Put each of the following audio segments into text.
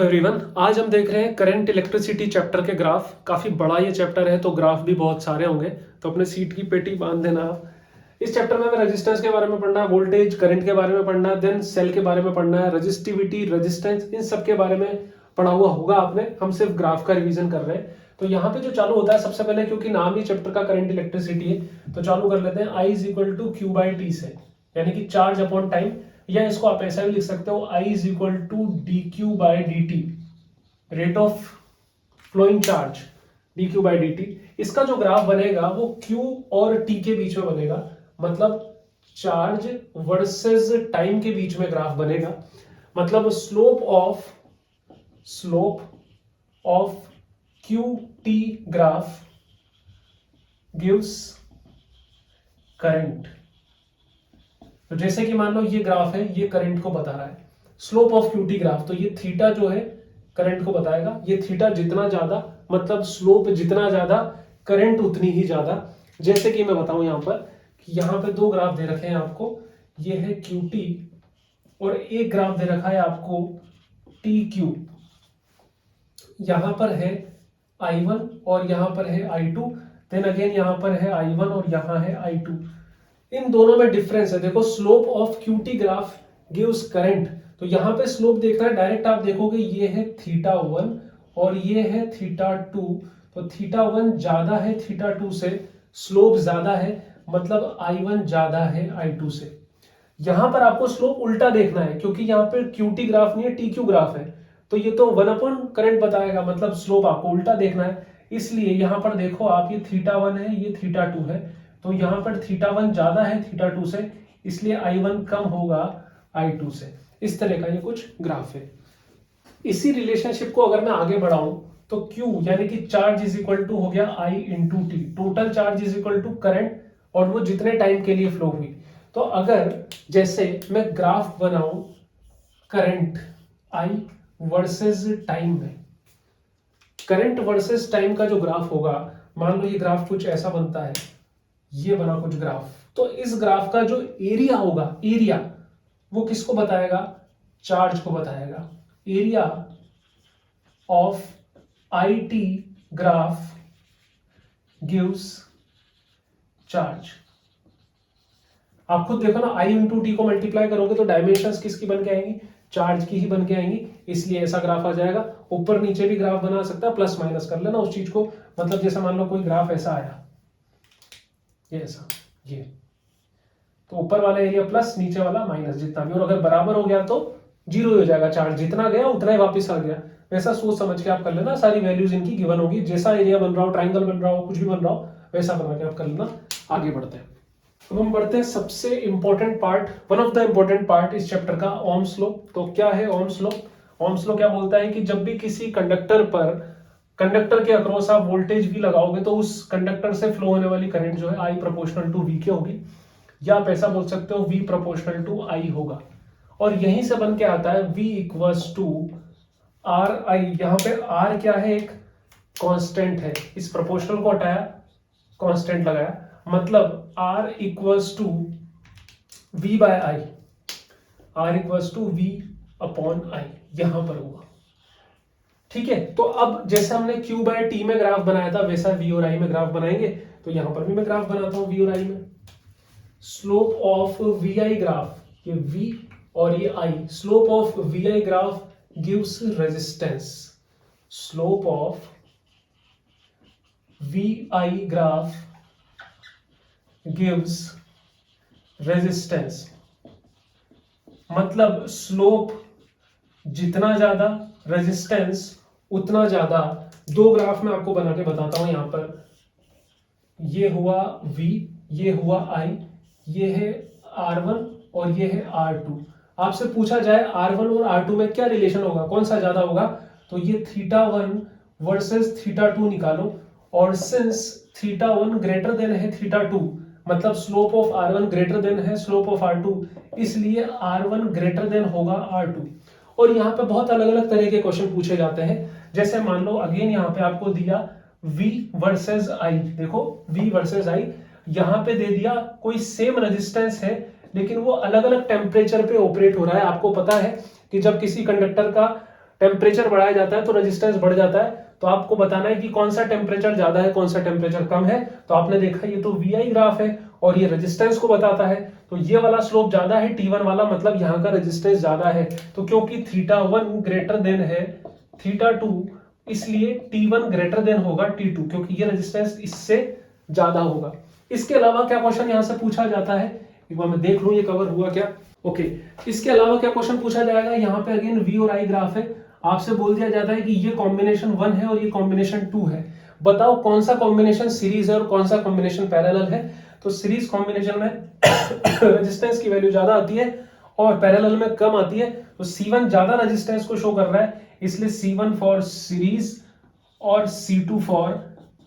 Everyone, आज हम देख रहे हैं करंट इलेक्ट्रिसिटी चैप्टर के ग्राफ। काफी बड़ा ये चैप्टर है तो ग्राफ भी बहुत सारे होंगे, तो अपने सीट की पेटी बांध देना आप। इस चैप्टर में हमें रेजिस्टेंस के बारे में पढ़ना है, वोल्टेज करंट के बारे में पढ़ना है, देन सेल के बारे में पढ़ना है, रेजिस्टिविटी रेजिस्टेंस, इन सब के बारे में पढ़ा हुआ होगा आपने। हम सिर्फ ग्राफ का रिवीजन कर रहे हैं। तो यहाँ पे जो चालू होता है सबसे पहले, क्योंकि नाम ही चैप्टर का करंट इलेक्ट्रिसिटी है, तो चालू कर लेते हैं I is equal to Q by T से, यानी कि चार्ज अपॉन टाइम, या इसको आप ऐसा भी लिख सकते हो I is equal to d Q by d T, rate of flowing charge d Q by d T. इसका जो ग्राफ बनेगा वो Q और T के बीच में बनेगा, मतलब चार्ज वर्सेस टाइम के बीच में ग्राफ बनेगा। मतलब slope of Q T graph gives current. तो जैसे कि मान लो ये ग्राफ है, ये करंट को बता रहा है, slope of Q T graph, तो ये थीटा जो है करंट को बताएगा। ये थीटा जितना ज्यादा, मतलब स्लोप जितना ज्यादा, करंट उतनी ही ज्यादा। जैसे कि मैं बताऊं यहां पर कि यहां पे दो ग्राफ दे रखे हैं आपको, ये है क्यू टी और एक ग्राफ दे रखा है आपको टी क्यू। यहां पर है I1 और यहां पर है I2, देन अगेन यहां पर है I1 और यहां है I2। इन दोनों में डिफरेंस है। देखो, slope of Q T graph gives current, तो यहां पे स्लोप देखना है, डायरेक्ट आप देखोगे ये है थीटा 1 और ये है थीटा 2। तो थीटा 1 ज्यादा है थीटा 2 से, स्लोप ज्यादा है, मतलब I1 ज्यादा है I2 से। यहां पर आपको स्लोप उल्टा देखना है, क्योंकि यहां पे QT ग्राफ नहीं है, TQ ग्राफ है, तो ये तो 1 अपॉन करंट बताएगा, मतलब स्लोप आपको उल्टा देखना है। इसलिए यहां पर देखो आप, ये थीटा 1 है, ये थीटा 2 है, तो यहां पर थीटा 1 ज्यादा है थीटा 2 से, इसलिए I1 कम होगा I2 से। इस तरह का ये कुछ ग्राफ है। इसी रिलेशनशिप को अगर मैं आगे बढ़ाऊं तो Q यानी कि चार्ज इज इक्वल टू हो गया I into T, total charge is equal to current, और वो जितने टाइम के लिए फ्लो हुई। तो अगर जैसे मैं ग्राफ बनाऊं करंट I वर्सेस टाइम में, करंट वर्सेस टाइम का जो ग्राफ होगा, मान लो ये ग्राफ कुछ ऐसा बनता है, ये बना कुछ ग्राफ, तो इस ग्राफ का जो एरिया होगा, एरिया वो किसको बताएगा? चार्ज को बताएगा। Area of I T graph gives charge. आप खुद देखो ना, आई इंटू टी को मल्टीप्लाई करोगे तो डायमेंशंस किसकी बन के आएंगी? चार्ज की ही बन के आएंगी, इसलिए ऐसा ग्राफ आ जाएगा। ऊपर नीचे भी ग्राफ बना सकता है, प्लस माइनस कर लेना उस चीज को। मतलब जैसे मान लो कोई ग्राफ ऐसा आया, ये ऐसा, ये तो ऊपर वाला एरिया प्लस, नीचे वाला माइनस, जितना भी, और अगर बराबर हो गया तो जीरो हो जाएगा, चार्ज जितना गया उतना ही वापस आ गया। वैसा सोच समझ के आप कर लेना, सारी वैल्यूज इनकी गिवन होगी, जैसा एरिया बन रहा हो, ट्राइंगल बन रहा हो, कुछ भी बन रहा हो, वैसा बना के आप कर लेना। आगे बढ़ते हैं। अब हम बढ़ते हैं सबसे important part, one of the important part इस चैप्टर का, ओम्स लॉ। तो क्या है ओम्स लॉ? ओम्स लॉ क्या बोलता है कि जब भी किसी कंडक्टर पर, कंडक्टर के अक्रॉस आप वोल्टेज भी लगाओगे तो उस कंडक्टर से फ्लो होने वाली करंट जो है I प्रोपोर्शनल टू V के होगी, या आप ऐसा बोल सकते हो V प्रोपोर्शनल टू I होगा। और यहीं से बन के आता है V equals to R I. यहां पे R क्या है? एक कांस्टेंट है, इस प्रोपोर्शनल को हटाया, कांस्टेंट लगाया, मतलब R equals to V by I, R equals to V upon I, यहां पर हुआ। ठीक है, तो अब जैसे हमने Q बाय T में ग्राफ बनाया था, वैसा V और I में ग्राफ बनाएंगे। तो यहां पर भी मैं ग्राफ बनाता हूं V और I में। Slope of V I graph, ये V और ये I, slope of V I graph gives resistance. Slope of V I graph gives resistance, मतलब स्लोप जितना ज्यादा, रेजिस्टेंस उतना ज्यादा। दो ग्राफ में आपको बना के बताता हूं। यहां पर ये हुआ V, ये हुआ I, ये है R1 और ये है R2। आपसे पूछा जाए R1 और R2 में क्या रिलेशन होगा, कौन सा ज्यादा होगा, तो ये थीटा 1 वर्सेस थीटा 2 निकालो, और सिंस थीटा 1 ग्रेटर देन है थीटा 2, मतलब slope of R1 greater than है स्लोप ऑफ R2, इसलिए R1 ग्रेटर देन होगा R2। और यहाँ पे बहुत अलग अलग तरह के क्वेश्चन पूछे जाते हैं। जैसे मान लो अगेन यहाँ पे आपको दिया V वर्सेस I, देखो V वर्सेस I, यहाँ पे दे दिया कोई सेम रेजिस्टेंस है, लेकिन वो अलग अलग टेम्परेचर पे ऑपरेट हो रहा है। आपको पता है कि जब किसी कंडक्टर का टेम्परेचर बढ़ाया जाता है तो रेजिस्टेंस बढ़ जाता है। तो आपको बताना है कि कौन सा टेम्परेचर ज्यादा है, कौन सा टेम्परेचर कम है। तो आपने देखा ये तो वी आई ग्राफ है और ये रेजिस्टेंस को बताता है। तो ये वाला स्लोप ज्यादा है T1 वाला, मतलब यहाँ का रेजिस्टेंस ज्यादा है। तो क्योंकि θ1 ग्रेटर देन है θ2, इसलिए T1 ग्रेटर देन होगा T2, क्योंकि ये रेजिस्टेंस इससे ज्यादा होगा। इसके अलावा क्या क्वेश्चन यहाँ से पूछा जाता है, एक बार मैं देख लूं ये कवर हुआ क्या। ओके, इसके अलावा क्या क्वेश्चन पूछा जाएगा, यहाँ पे अगेन V और I ग्राफ है। आपसे बोल दिया जाता है कि ये कॉम्बिनेशन 1 है और ये कॉम्बिनेशन 2 है, बताओ कौन सा कॉम्बिनेशन सीरीज है और कौन सा कॉम्बिनेशन पैरेलल है। तो सीरीज कॉम्बिनेशन में रेजिस्टेंस की वैल्यू ज्यादा आती है और पैरेलल में कम आती है। तो C1 ज्यादा रेजिस्टेंस को शो कर रहा है, इसलिए C1 फॉर सीरीज और C2 फॉर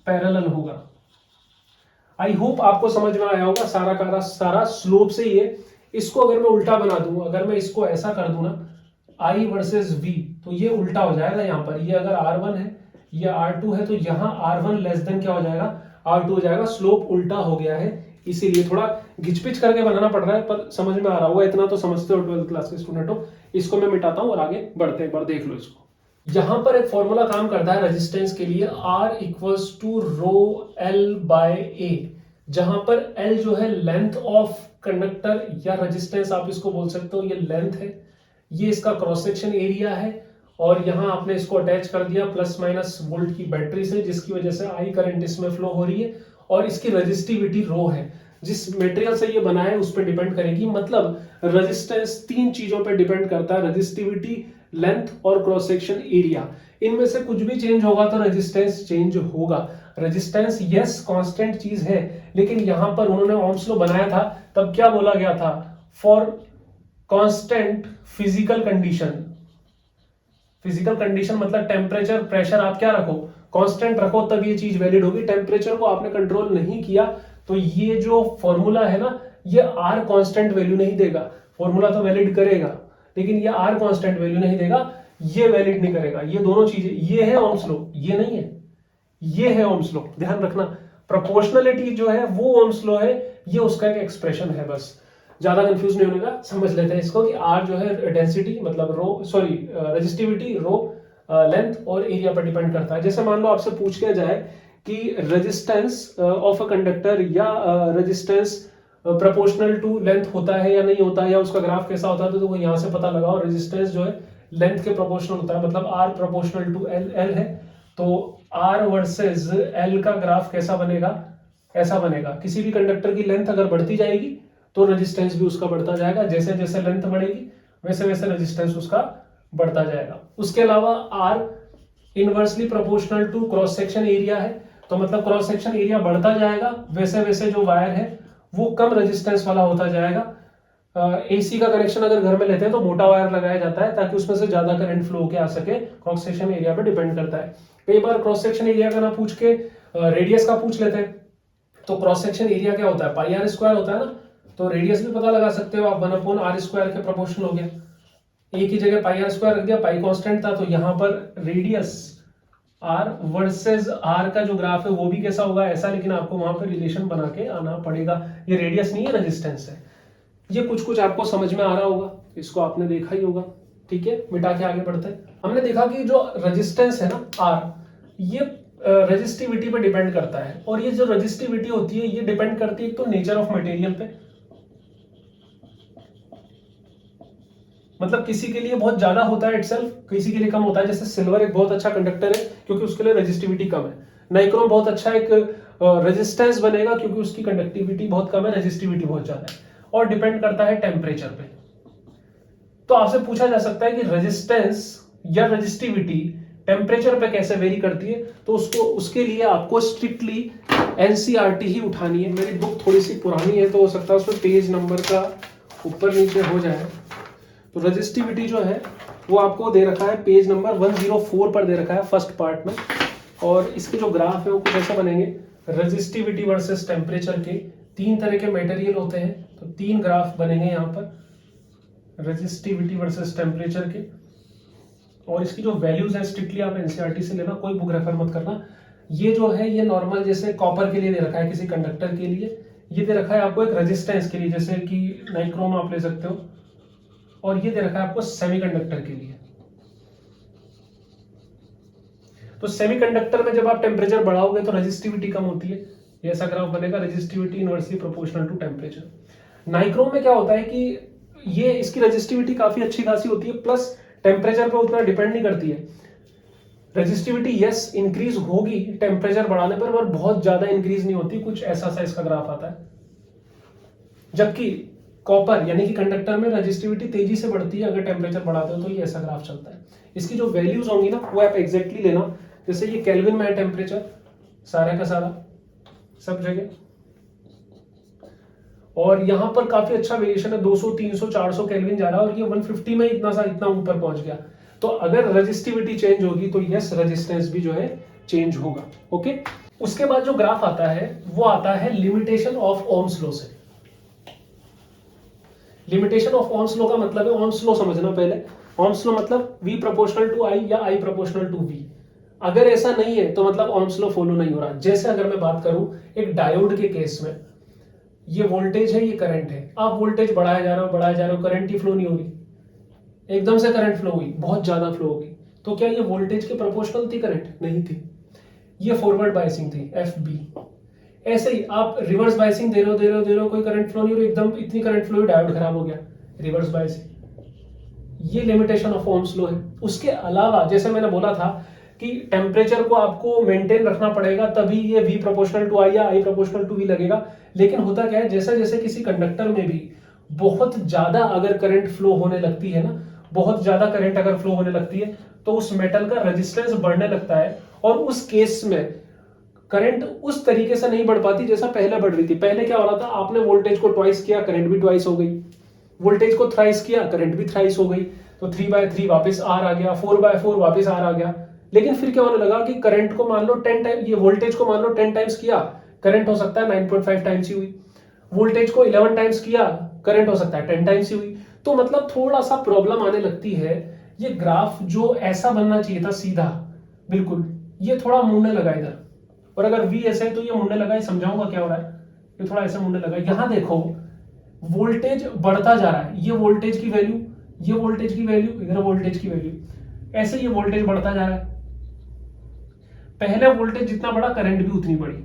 पैरेलल होगा। आई होप आपको समझ में आया होगा सारा का सारा स्लोप से ही है। इसको अगर मैं उल्टा बना दूं, अगर मैं इसको ऐसा कर दूं ना I वर्सेस V, तो ये उल्टा हो जाएगा। यहाँ पर ये अगर R1 है, ये R2 है, तो यहाँ R1 लेस देन क्या हो जाएगा, R2 हो जाएगा। स्लोप उल्टा हो गया है, इसीलिए थोड़ा घिचपिच करके बनाना पड़ रहा है, पर समझ में आ रहा होगा, इतना तो समझते हो 12th क्लास के स्टूडेंट हो। इसको मैं मिटाता हूँ और आगे बढ़ते, एक बार देख लो इसको। यहां पर एक फॉर्मूला काम करता है रेजिस्टेंस के लिए, R equals to rho L by A, जहां पर L जो है लेंथ ऑफ कंडक्टर या रेजिस्टेंस आप इसको बोल सकते हो, ये लेंथ है, ये इसका क्रॉस सेक्शन एरिया है, और यहां आपने इसको अटैच कर दिया प्लस माइनस वोल्ट की बैटरी से, जिसकी वजह से I करंट इसमें फ्लो हो रही है, और इसकी रेजिस्टिविटी रो है। जिस मटेरियल से ये बना है उस पर डिपेंड करेगी, मतलब रेजिस्टेंस तीन चीजों पर डिपेंड करता है, रेजिस्टिविटी, लेंथ और क्रॉस सेक्शन एरिया। इनमें से कुछ भी चेंज होगा तो रेजिस्टेंस चेंज होगा। रेजिस्टेंस यस कांस्टेंट चीज है, लेकिन यहां पर उन्होंने ओम्स लॉ बनाया था तब क्या बोला गया था, for constant physical condition. Physical condition मतलब टेम्परेचर, प्रेशर आप क्या रखो, कांस्टेंट रखो, तब ये चीज वैलिड होगी। टेम्परेचर को आपने कंट्रोल नहीं किया तो ये जो फॉर्मूला है ना, ये आर कांस्टेंट वैल्यू नहीं देगा। फॉर्मूला तो वैलिड करेगा, लेकिन ये आर कांस्टेंट वैल्यू नहीं देगा, ये वैलिड नहीं करेगा। ये दोनों चीजें, ये है ओम्स लॉ, ये नहीं है, ये है ओम्स लॉ, ध्यान रखना। प्रोपोर्शनलिटी जो है वो ओम्स लॉ है, ये उसका एक एक्सप्रेशन है। बस ज्यादा कंफ्यूज नहीं होने का, समझ लेते हैं इसको कि आर जो है डेंसिटी मतलब रो, सॉरी रेजिस्टिविटी, रो, लेंथ और एरिया पर डिपेंड करता है। जैसे मान लो आपसे पूछ लिया जाए कि रेजिस्टेंस ऑफ अ कंडक्टर या रेजिस्टेंस प्रोपोर्शनल टू लेंथ होता है या नहीं होता है, या उसका ग्राफ कैसा होता है, तो वो यहां से पता लगाओ। रेजिस्टेंस जो है लेंथ के प्रोपोर्शनल होता है, मतलब आर प्रोपोर्शनल टू एल है, तो आर वर्सेस एल का ग्राफ कैसा बनेगा, ऐसा बनेगा। किसी भी कंडक्टर की लेंथ अगर बढ़ती जाएगी तो रेजिस्टेंस भी उसका बढ़ता जाएगा, जैसे जैसे लेंथ बढ़ेगी वैसे वैसे रेजिस्टेंस उसका बढ़ता जाएगा। उसके अलावा R inversely proportional to cross section area है, तो मतलब क्रॉस सेक्शन एरिया बढ़ता जाएगा वैसे वैसे जो वायर है वो कम रेजिस्टेंस वाला होता जाएगा। एसी का कनेक्शन अगर घर में लेते हैं तो मोटा वायर लगाया जाता है ताकि उसमें से ज्यादा करंट फ्लो होकर आ सके, क्रॉस सेक्शन एरिया पे डिपेंड करता है। कई बार क्रॉस सेक्शन एरिया का ना पूछ के रेडियस का पूछ लेते हैं, तो क्रॉस सेक्शन एरिया क्या होता है, पाई आर स्क्वायर होता है ना, तो रेडियस भी पता लगा सकते हो आप, 1/r स्क्वायर के प्रोपोर्शनल हो गया। एक ही जगह पाई आर स्क्वायर रख दिया, पाई कांस्टेंट था, तो यहाँ पर रेडियस आर वर्सेस आर का जो ग्राफ है वो भी कैसा होगा, ऐसा, लेकिन आपको वहां पर रिलेशन बना के आना पड़ेगा। ये रेडियस नहीं है, रेजिस्टेंस है। ये कुछ कुछ आपको समझ में आ रहा होगा, इसको आपने देखा ही होगा। ठीक है, मिटा के आगे बढ़ते हैं। हमने देखा कि जो रेजिस्टेंस है ना आर, ये रेजिस्टिविटी पे डिपेंड करता है, और ये जो रेजिस्टिविटी होती है ये डिपेंड करती है तो नेचर ऑफ मटेरियल पे, मतलब किसी के लिए बहुत ज्यादा होता है इटसेल्फ, किसी के लिए कम होता है। जैसे सिल्वर एक बहुत अच्छा कंडक्टर है क्योंकि उसके लिए रेजिस्टिविटी कम है, नाइक्रोम बहुत अच्छा एक रेजिस्टेंस बनेगा क्योंकि उसकी कंडक्टिविटी बहुत कम है, रेजिस्टिविटी बहुत ज्यादा है, और डिपेंड करता है टेम्परेचर पे। तो आपसे पूछा जा सकता है कि रेजिस्टेंस या रेजिस्टिविटी टेम्परेचर पे कैसे वेरी करती है, तो उसको उसके लिए आपको स्ट्रिक्टली एनसीईआरटी ही उठानी है। मेरी बुक थोड़ी सी पुरानी है तो हो सकता है उसमें पेज नंबर का ऊपर नीचे हो जाए। तो रेजिस्टिविटी जो है वो आपको दे रखा है पेज नंबर 104 पर दे रखा है फर्स्ट पार्ट में, और इसके जो ग्राफ है वो कुछ ऐसे बनेंगे। रेजिस्टिविटी वर्सेस टेम्परेचर के तीन तरह के मटेरियल होते हैं, तो तीन ग्राफ बनेंगे यहाँ पर रेजिस्टिविटी वर्सेस टेम्परेचर के, और इसकी जो वैल्यूज है स्ट्रिक्टली आप एनसीईआरटी से लेना, कोई बुक रेफर मत करना। ये जो है ये नॉर्मल जैसे कॉपर के लिए दे रखा है, किसी कंडक्टर के लिए ये दे रखा है आपको एक रेजिस्टेंस के लिए, जैसे कि नाइक्रोम आप ले सकते हो, और ये दे रखा है आपको सेमीकंडक्टर के लिए। तो सेमीकंडक्टर में जब आप टेम्परेचर बढ़ाओगे तो रेजिस्टिविटी कम होती है, ये ऐसा ग्राफ बनेगा, resistivity inversely proportional to temperature. Nichrome में क्या होता है कि ये इसकी रेजिस्टिविटी काफी अच्छी खासी होती है, प्लस टेम्परेचर पे उतना डिपेंड नहीं करती है। रेजिस्टिविटी यस इंक्रीज होगी टेम्परेचर बढ़ाने पर बहुत ज्यादा इंक्रीज नहीं होती, कुछ ऐसा सा इसका ग्राफ आता है। जबकि कॉपर यानी कि कंडक्टर में रेजिस्टिविटी तेजी से बढ़ती है अगर टेम्परेचर बढ़ाते हो, तो ये ऐसा ग्राफ चलता है। इसकी जो वैल्यूज होंगी ना वो आप एग्जैक्टली लेना, जैसे ये केल्विन में है टेम्परेचर सारा का सारा सब जगह, और यहां पर काफी अच्छा वेरिएशन है, 200 300 400 केल्विन जा रहा है, और ये 150 में इतना ऊपर पहुंच गया। तो अगर रेजिस्टिविटी चेंज होगी तो यस रेजिस्टेंस भी जो है चेंज होगा। ओके, उसके बाद जो ग्राफ आता है वो आता है लिमिटेशन ऑफ ओम्स लॉ से। लिमिटेशन ऑफ ओम्स लॉ का मतलब है, ओम्स लॉ समझना पहले, ओम्स लॉ मतलब V प्रोपोर्शनल टू I या I प्रोपोर्शनल टू V। अगर ऐसा नहीं है तो मतलब ओम्स लॉ फॉलो नहीं हो रहा। जैसे अगर मैं बात करूं एक डायोड के केस में, ये वोल्टेज है, ये करंट है, आप वोल्टेज बढ़ाया जा रहे हो, करंट की फ्लो नहीं हो रही, एकदम से करंट फ्लो हुई, बहुत ज्यादा फ्लो होगी, तो क्या ये वोल्टेज के प्रोपोर्शनल थी? करंट नहीं थी, ये फॉरवर्ड बायसिंग थी FB। ऐसे ही आप रिवर्स बायसिंग दे रहे हो, कोई करंट फ्लो नहीं हो रही, एकदम इतनी करंट फ्लो, डायोड खराब हो गया, रिवर्स बायसिंग। ये लिमिटेशन ऑफ ओम्स लॉ है। उसके अलावा जैसे मैंने बोला था कि टेम्परेचर को आपको मेंटेन रखना पड़ेगा, तभी ये V प्रोपोर्शनल टू I या I प्रोपोर्शनल टू V लगेगा। लेकिन होता क्या है, जैसे जैसे किसी कंडक्टर में भी बहुत ज्यादा अगर करंट फ्लो होने लगती है ना, बहुत ज्यादा करंट अगर फ्लो होने लगती है तो उस मेटल का रेजिस्टेंस बढ़ने लगता है, और उस केस में करंट उस तरीके से नहीं बढ़ पाती जैसा पहले बढ़ रही थी। पहले क्या हो रहा था, आपने वोल्टेज को ट्वाइस किया, करंट भी ट्वाइस हो गई, वोल्टेज को थ्राइस किया, करंट भी थ्राइस हो गई, तो 3/3 वापस आर आ गया, 4/4 वापस आर आ गया। लेकिन फिर क्या होने लगा कि करंट को मान लो 10 टाइम, ये वोल्टेज को मान लो 10 टाइम्स किया, करंट हो सकता है 9.5 टाइम्स ही हुई, वोल्टेज को 11 टाइम्स किया, करंट हो सकता है 10 टाइम्स ही हुई। तो मतलब थोड़ा सा प्रॉब्लम आने लगती है। ये ग्राफ जो ऐसा बनना चाहिए था सीधा बिल्कुल, ये थोड़ा मुड़ने लगा इधर, और अगर V ऐसे है तो ये मुड़ने लगा, समझाऊंगा क्या हो रहा है, ये थोड़ा ऐसे मुड़ने लगा। यहां देखो वोल्टेज बढ़ता जा रहा है, ये वोल्टेज की वैल्यू, ये वोल्टेज की वैल्यू, इधर वोल्टेज की वैल्यू, ऐसे ये वोल्टेज बढ़ता जा रहा है। पहले वोल्टेज जितना बड़ा करंट भी उतनी बड़ी,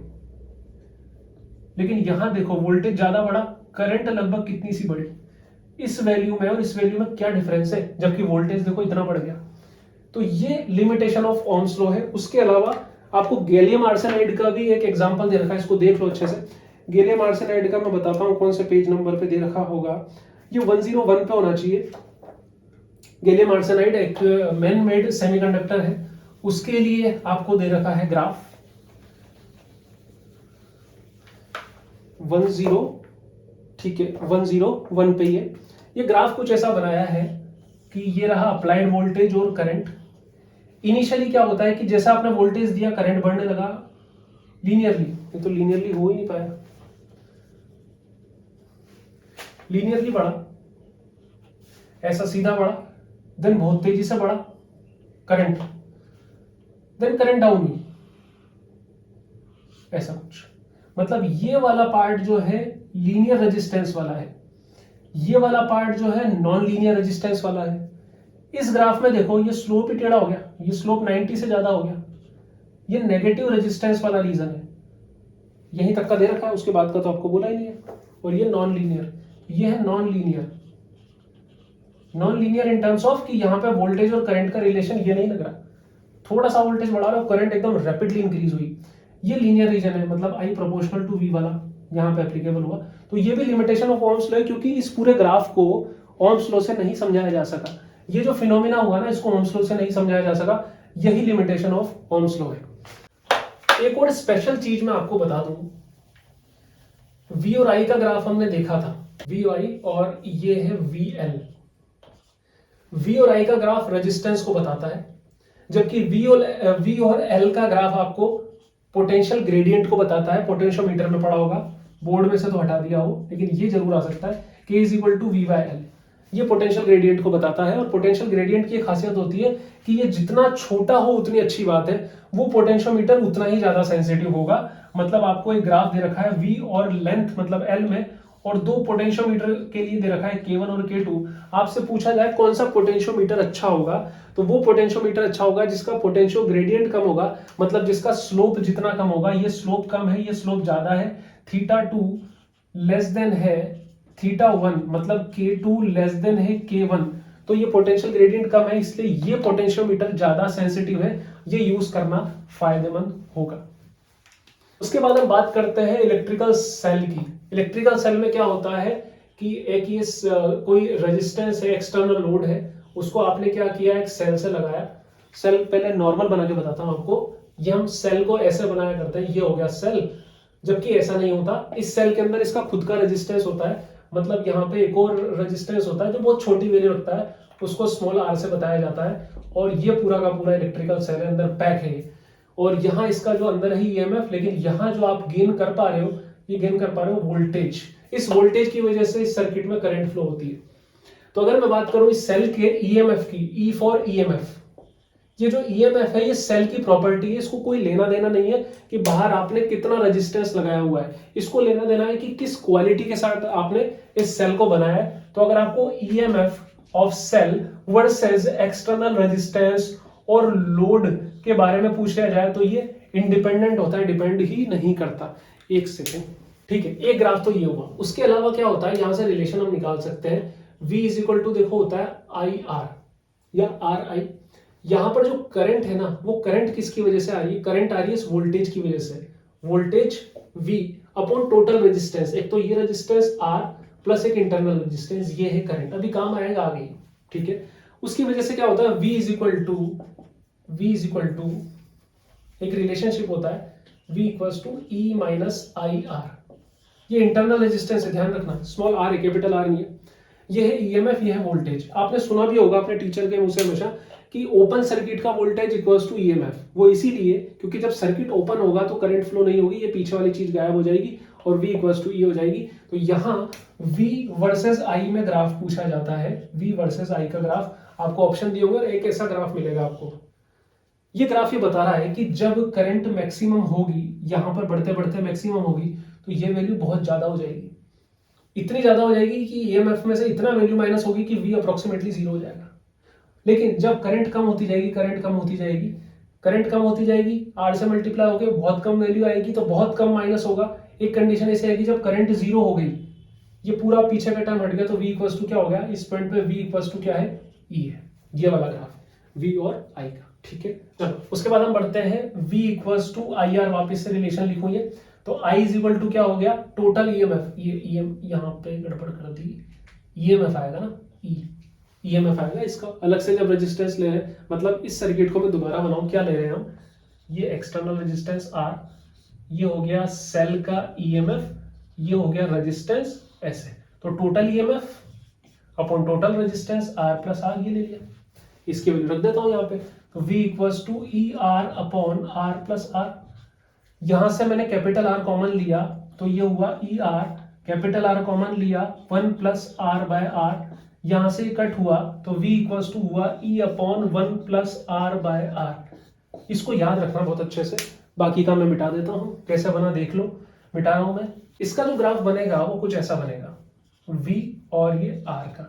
लेकिन यहां देखो वोल्टेज ज्यादा बड़ा, करंट लगभग कितनी सी बड़ी। इस वैल्यू में और इस वैल्यू में क्या डिफरेंस है, जबकि वोल्टेज देखो इतना बढ़ गया। तो ये लिमिटेशन ऑफ ओम्स लॉ है। उसके अलावा आपको गैलियम आर्सेनाइड का भी एक एग्जांपल दे रखा है, इसको देख लो अच्छे से। गैलियम आर्सेनाइड का मैं बताता हूं कौन से पेज नंबर पे दे रखा होगा, ये 101 पे होना चाहिए। गैलियम आर्सेनाइड एक मैन मेड सेमीकंडक्टर है, उसके लिए आपको दे रखा है ग्राफ 10, ठीक है 101 पे। ये ग्राफ कुछ ऐसा बनाया है कि ये रहा अप्लाइड वोल्टेज और करंट। इनिशियली क्या होता है कि जैसा आपने वोल्टेज दिया करंट बढ़ने लगा लीनियरली, ये तो लीनियरली हो ही नहीं पाया, लीनियरली बढ़ा, ऐसा सीधा बढ़ा, देन बहुत तेजी से बढ़ा करंट, देन करंट डाउन हुई, ऐसा कुछ। मतलब ये वाला पार्ट जो है लीनियर रेजिस्टेंस वाला है, ये वाला पार्ट जो है नॉन लीनियर रेजिस्टेंस वाला है। इस ग्राफ में देखो ये स्लोप ही टेढ़ा हो गया, ये स्लोप 90 से ज्यादा हो गया, ये नेगेटिव रेजिस्टेंस वाला रीजन है, यहीं तक का दे रखा है, उसके बाद का तो आपको बोला ही नहीं है। और ये नॉन लीनियर, ये है non linear, non linear in terms of कि यहाँ पे वोल्टेज और करंट का रिलेशन ये नहीं लग रहा, थोड़ा सा वोल्टेज बढ़ा रहा है करंट एकदम रैपिडली इंक्रीज हुई। ये लीनियर रीजन है, मतलब I प्रोपोर्शनल टू V वाला यहाँ पे एप्लीकेबल हुआ। तो ये भी लिमिटेशन ऑफ ओम्स लॉ है, क्योंकि इस पूरे ग्राफ को ओम्स लॉ से नहीं समझाया जा सका। ये जो फिनोमिना हुआ ना, इसको ओम्स लॉ से नहीं समझाया जा सका, यही लिमिटेशन ऑफ ओम्स लॉ है। एक और स्पेशल चीज मैं आपको बता दूं, V और I का ग्राफ हमने देखा था, V और I, और ये है VL। V और I का ग्राफ रेजिस्टेंस को बताता है, जबकि V और L का ग्राफ आपको पोटेंशियल ग्रेडियंट को बताता है। पोटेंशियोमीटर में पढ़ा होगा, बोर्ड में से तो हटा दिया हो, लेकिन ये जरूर आ सकता है, K = V/L, ये पोटेंशियल ग्रेडियंट को बताता है। और पोटेंशियल ग्रेडियंट की खासियत होती है कि ये जितना छोटा हो उतनी अच्छी बात है, वो पोटेंशियोमीटर उतना ही ज्यादा सेंसिटिव होगा। मतलब आपको एक ग्राफ दे रखा है V और लेंथ मतलब L में, और दो पोटेंशियोमीटर के लिए दे रखा है K1 और K2, आपसे पूछा जाए कौन सा पोटेंशियोमीटर अच्छा होगा, तो वो पोटेंशियोमीटर अच्छा होगा जिसका पोटेंशियो ग्रेडियंट कम होगा, मतलब जिसका स्लोप जितना कम होगा, ये स्लोप कम है, ये स्लोप ज्यादा है, θ2 लेस देन है θ1, मतलब K2 लेस देन है K1, तो ये पोटेंशियल ग्रेडियंट कम है, इसलिए ये पोटेंशियोमीटर ज्यादा सेंसिटिव है, ये यूज करना फायदेमंद होगा। उसके बाद हम बात करते हैं इलेक्ट्रिकल सेल की। इलेक्ट्रिकल सेल में क्या होता है कि एक ये कोई रेजिस्टेंस है, एक्सटर्नल लोड है, उसको आपने क्या किया, एक सेल से लगाया। सेल पहले नॉर्मल बना के बताता हूं आपको, ये हम सेल को ऐसे बनाया करते हैं, ये हो गया सेल, जबकि ऐसा नहीं होता। इस सेल के अंदर इसका खुद का रेजिस्टेंस होता है, मतलब यहाँ पे एक और रेजिस्टेंस होता है जो बहुत छोटी वैल्यू रखता है, उसको स्मॉल r से बताया जाता है, और ये पूरा का पूरा इलेक्ट्रिकल सेल है, अंदर पैक है। और यहाँ इसका जो अंदर है ईएमएफ, लेकिन यहाँ जो आप गेन कर पा रहे हो, ये गेन कर पा रहे हो वोल्टेज। इस वोल्टेज की वजह से इस सर्किट में करंट फ्लो होती है। तो अगर मैं बात करूं इस सेल के ईएमएफ की, ई फॉर ईएमएफ, ये जो ईएमएफ है ये सेल की प्रॉपर्टी है, इसको कोई लेना देना नहीं है कि बाहर आपने कितना रेजिस्टेंस लगाया हुआ है, इसको लेना देना है कि किस क्वालिटी के साथ आपने इस सेल को बनाया है। तो अगर आपको EMF of cell versus external resistance और लोड के बारे में पूछ लिया जाए तो ये इंडिपेंडेंट होता है, डिपेंड ही नहीं करता। एक सेकेंड, ठीक है, एक ग्राफ तो ये हुआ। उसके अलावा क्या होता है, यहां से रिलेशन हम निकाल सकते हैं, V इज इक्वल टू देखो होता है आई आर या आर आई। यहां पर जो करंट है ना, वो करंट किसकी वजह से आ रही है, करंट आ रही है इस वोल्टेज की वजह से, voltage V upon total resistance, एक तो ये रेजिस्टेंस R प्लस एक इंटरनल रेजिस्टेंस, ये है करंट, अभी काम आएगा आगे, ठीक है। उसकी वजह से क्या होता है, V इज इक्वल टू एक रिलेशनशिप होता है, V equals to E minus I R, ये इंटरनल रेजिस्टेंस है, ध्यान रखना, स्मॉल r है, कैपिटल R नहीं है। ये है ईएमएफ, ये है वोल्टेज। आपने सुना भी होगा अपने टीचर के मुंह से हमेशा कि ओपन सर्किट का वोल्टेज इक्वल्स टू ईएमएफ, वो इसीलिए क्योंकि जब सर्किट ओपन होगा तो करंट फ्लो नहीं होगी, ये पीछे वाली चीज गायब हो जाएगी और V इक्वल्स टू ई हो जाएगी। तो यहाँ V वर्सेस I में ग्राफ पूछा जाता है, V वर्सेस I का ग्राफ आपको ऑप्शन दिए होंगे और एक ऐसा ग्राफ मिलेगा आपको। ये ग्राफ ये बता रहा है कि जब करंट मैक्सिमम होगी, यहां पर बढ़ते बढ़ते मैक्सिमम होगी, तो ये वैल्यू बहुत ज्यादा हो जाएगी, इतनी ज्यादा हो जाएगी कि ईएमएफ में से इतना वैल्यू माइनस होगी कि V अप्रोक्सीमेटली 0 हो जाएगा। लेकिन जब करंट कम होती जाएगी, करंट कम होती जाएगी, करंट कम होती जाएगी, R से मल्टीप्लाई होकर बहुत कम वैल्यू आएगी, तो बहुत कम माइनस होगा। एक कंडीशन ऐसी आएगी जब करंट 0 हो गई, ये पूरा पीछे का टर्म हट गया, तो V इक्वल्स टू क्या हो गया, इस पॉइंट पे V इक्वल्स टू क्या है, E है, ये वाला ग्राफ V और I का, ठीक है। चलो उसके बाद हम बढ़ते हैं V equals to I R, वापिस से रिलेशन लिखूंगे तो I इज इक्वल टू क्या हो गया, टोटल ईएमएफ, ये यहाँ पे गड़बड़ कर दी, ईएमएफ आएगा ना, ईएमएफ आएगा, इसका अलग से जब रेजिस्टेंस ले रहे हैं, मतलब इस सर्किट को मैं दोबारा बनाऊं, क्या ले रहे हैं हम, ये एक्सटर्नल रेजिस्टेंस R, ये हो गया सेल का ईएमएफ, ये हो गया रेजिस्टेंस ऐसे, तो total EMF upon total resistance R plus R, ये ले लिया, इसकी वैल्यू रख देता हूं यहाँ पे, तो V equals to E R upon R plus R। यहां से मैंने कैपिटल R कॉमन लिया तो ये हुआ E R, capital R common लिया 1 प्लस R बाय R, यहां से कट हुआ तो V इक्वल्स टू हुआ E upon 1 plus R by R। इसको याद रखना बहुत अच्छे से, बाकी का मैं मिटा देता हूं, कैसे बना देख लो, मिटा रहा हूं मैं। इसका जो ग्राफ बनेगा वो कुछ ऐसा बनेगा, V और ये R का,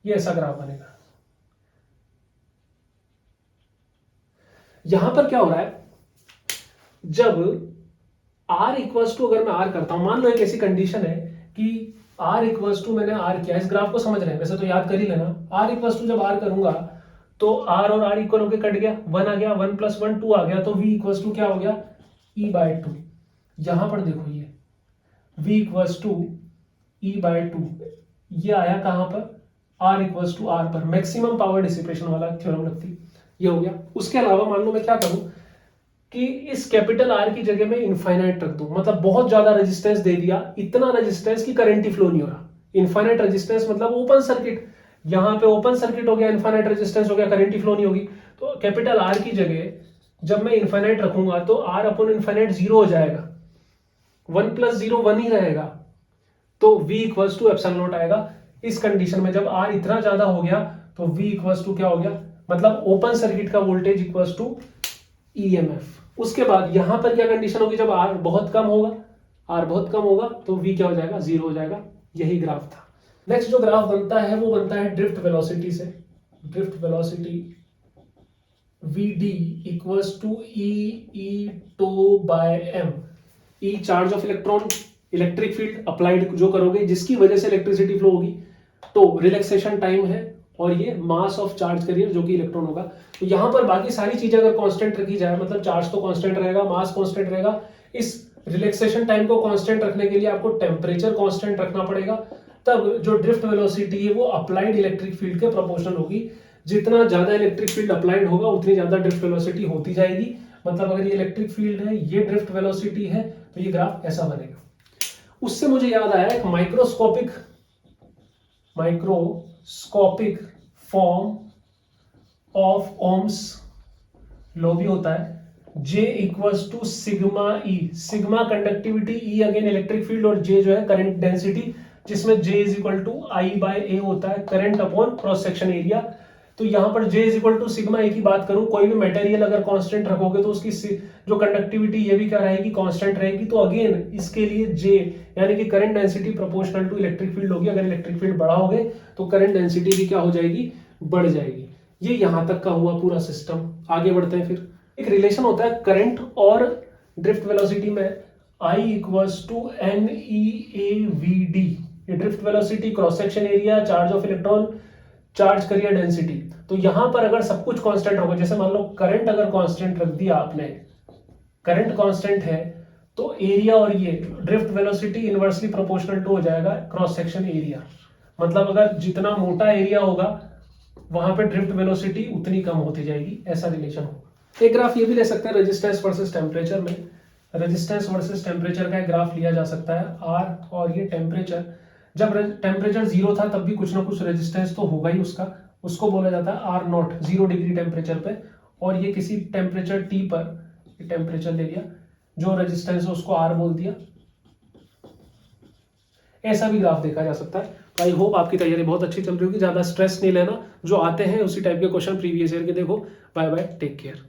ये ऐसा ग्राफ बनेगा। यहां पर क्या हो रहा है, जब R इक्वल्स टू, अगर मैं R करता हूं, मान लो एक ऐसी कंडीशन है कि R इक्वल्स टू, मैंने R किया, इस ग्राफ को समझ रहे हैं, वैसे तो याद कर ही लेना, R इक्वल्स टू जब R करूंगा तो R और R इक्वल होकर कट गया, 1 आ गया, 1 प्लस 1 2 आ गया, तो V इक्वल्स टू क्या हो गया, E बाय 2। यहां पर देखो ये V equals to E by 2, ये आया कहां पर, R इक्वल्स टू R पर, मैक्सिमम पावर डिसिपेशन वाला थ्योरम लगती, ये हो गया। उसके अलावा मान लो मैं क्या करूं कि इस कैपिटल R की जगह में इनफाइनाइट रख दूं, मतलब बहुत ज्यादा रेजिस्टेंस दे दिया, इतना रेजिस्टेंस की करंट ही फ्लो नहीं हो रहा। इनफाइनाइट रेजिस्टेंस मतलब ओपन सर्किट, यहां पे ओपन सर्किट हो गया, इनफाइनाइट रेजिस्टेंस हो गया, करंट ही फ्लो नहीं होगी। तो कैपिटल R की जगह जब मैं इनफाइनाइट रखूंगा तो R अपॉन इनफाइनाइट 0 हो जाएगा, 1 प्लस 0 1 ही रहेगा, तो V equals to epsilon naught आएगा। इस कंडीशन में जब R इतना ज्यादा हो गया तो V इक्वल्स टू क्या हो गया, मतलब ओपन सर्किट का वोल्टेज इक्वल्स टू ईएमएफ। उसके बाद यहां पर क्या कंडीशन होगी, जब R बहुत कम होगा, R बहुत कम होगा तो V क्या हो जाएगा, 0 हो जाएगा, यही ग्राफ था। नेक्स्ट जो ग्राफ बनता है वो बनता है ड्रिफ्ट वेलोसिटी से। Drift velocity vd equals to E tau by m। E charge of electron, electric field applied जो करोगे जिसकी वजह से इलेक्ट्रिसिटी फ्लो होगी, तो रिलैक्सेशन टाइम है, और ये मास ऑफ चार्ज कैरियर जो कि इलेक्ट्रॉन होगा। तो यहां पर बाकी सारी चीजें अगर कांस्टेंट रखी जाए, मतलब चार्ज तो कांस्टेंट रहेगा, मास कांस्टेंट रहेगा, इस रिलैक्सेशन टाइम को कांस्टेंट रखने के लिए आपको टेम्परेचर कांस्टेंट रखना पड़ेगा, तब जो ड्रिफ्ट वेलोसिटी है वो अप्लाइड इलेक्ट्रिक फील्ड के प्रोपोर्शनल होगी। जितना ज्यादा इलेक्ट्रिक फील्ड अप्लाइड होगा उतनी ज्यादा ड्रिफ्ट वेलोसिटी होती जाएगी। मतलब अगर ये इलेक्ट्रिक फील्ड है, ये ड्रिफ्ट वेलोसिटी है, तो ये ग्राफ ऐसा बनेगा। उससे मुझे याद आया एक microscopic form of Ohm's law भी होता है। J equals to sigma E, sigma conductivity, E again electric field, और J जो है करंट डेंसिटी, जिसमें J is equal to I by A होता है, current upon cross section area. तो यहां पर J is equal to sigma A की बात करूं, कोई भी मटेरियल अगर कांस्टेंट रखोगे तो उसकी जो कंडक्टिविटी ये भी क्या रहेगी, कांस्टेंट रहेगी। तो अगेन इसके लिए J यानी कि current density proportional to electric field होगी। अगर इलेक्ट्रिक फील्ड बढ़ाओगे तो करंट डेंसिटी भी क्या हो जाएगी, बढ़ जाएगी। ये यहां तक का हुआ पूरा सिस्टम। आगे बढ़ते हैं। फिर एक रिलेशन होता है करंट और ड्रिफ्ट वेलोसिटी में, I equals to n e A v d. ये drift velocity, cross section area, charge of electron, charge carrier density. तो यहां पर अगर सब कुछ कांस्टेंट होगा, जैसे मान लो करंट अगर कांस्टेंट रख दिया आपने, करंट कांस्टेंट है, तो एरिया और ये drift velocity inversely proportional to हो जाएगा क्रॉस सेक्शन एरिया। मतलब अगर जितना मोटा एरिया होगा वहां पे ड्रिफ्ट वेलोसिटी उतनी कम होती जाएगी, ऐसा रिलेशन होगा। एक ग्राफ ये भी ले सकते हैं रेजिस्टेंस वर्सेस टेम्परेचर में। रेजिस्टेंस वर्सेस टेम्परेचर का एक ग्राफ लिया जा सकता है, आर और ये टेम्परेचर। जब टेम्परेचर 0 था तब भी कुछ ना कुछ रेजिस्टेंस तो होगा ही उसका, उसको बोला जाता है आर नॉट, 0 डिग्री टेम्परेचर पे। और ये किसी टेम्परेचर टी पर, टेम्परेचर ले लिया, जो रेजिस्टेंस है उसको आर बोल दिया। ऐसा भी ग्राफ देखा जा सकता है। तो आई होप आपकी तैयारी बहुत अच्छी चल रही होगी, ज्यादा स्ट्रेस नहीं लेना, जो आते हैं उसी टाइप के क्वेश्चन प्रीवियस ईयर के देखो। Bye bye, take care.